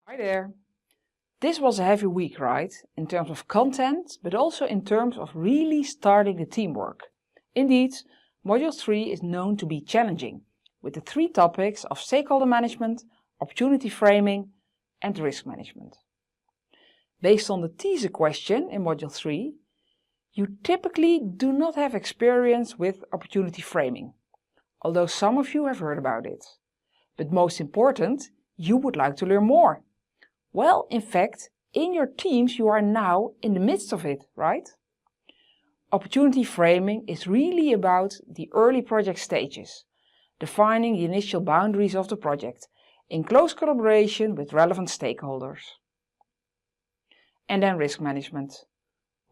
Hi there! This was a heavy week, right? In terms of content, but also in terms of really starting the teamwork. Indeed, Module 3 is known to be challenging, with the 3 topics of stakeholder management, opportunity framing and risk management. Based on the teaser question in Module 3, you typically do not have experience with opportunity framing, although some of you have heard about it. But most important, you would like to learn more. Well, in fact, in your teams you are now in the midst of it, right? Opportunity framing is really about the early project stages, defining the initial boundaries of the project in close collaboration with relevant stakeholders. And then risk management.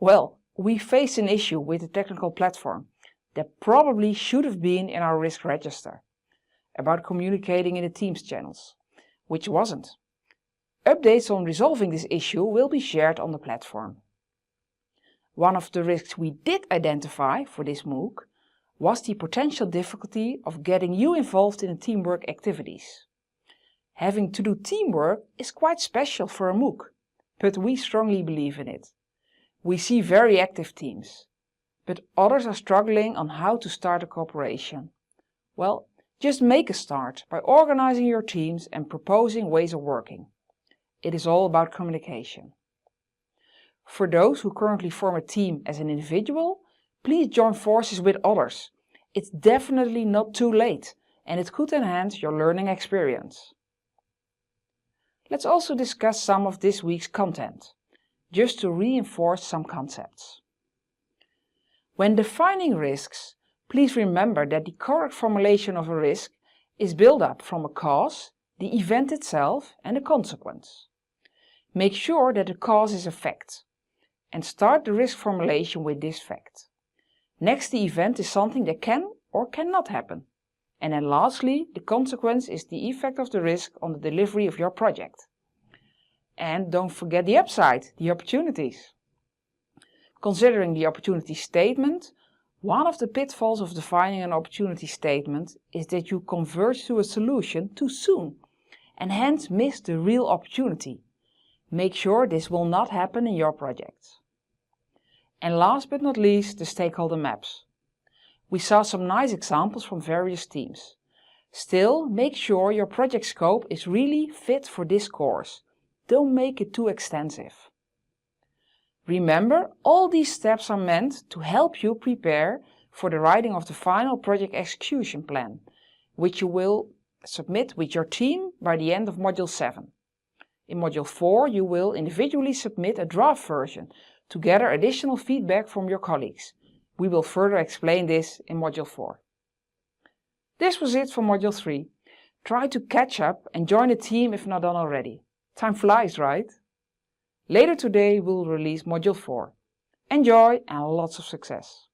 Well, we faced an issue with the technical platform that probably should have been in our risk register, about communicating in the Teams channels, which wasn't. Updates on resolving this issue will be shared on the platform. One of the risks we did identify for this MOOC was the potential difficulty of getting you involved in the teamwork activities. Having to do teamwork is quite special for a MOOC, but we strongly believe in it. We see very active teams, but others are struggling on how to start a cooperation. Well, just make a start by organizing your teams and proposing ways of working. It is all about communication. For those who currently form a team as an individual, please join forces with others. It's definitely not too late and it could enhance your learning experience. Let's also discuss some of this week's content, just to reinforce some concepts. When defining risks, please remember that the correct formulation of a risk is built up from a cause, the event itself and a consequence. Make sure that the cause is a fact and start the risk formulation with this fact. Next, the event is something that can or cannot happen. And then lastly, the consequence is the effect of the risk on the delivery of your project. And don't forget the upside, the opportunities. Considering the opportunity statement, one of the pitfalls of defining an opportunity statement is that you converge to a solution too soon and hence miss the real opportunity. Make sure this will not happen in your project. And last but not least, the stakeholder maps. We saw some nice examples from various teams. Still, make sure your project scope is really fit for this course. Don't make it too extensive. Remember, all these steps are meant to help you prepare for the writing of the final project execution plan, which you will submit with your team by the end of Module 7. In Module 4, you will individually submit a draft version to gather additional feedback from your colleagues. We will further explain this in Module 4. This was it for Module 3. Try to catch up and join a team if not done already. Time flies, right? Later today we'll release Module 4. Enjoy and lots of success!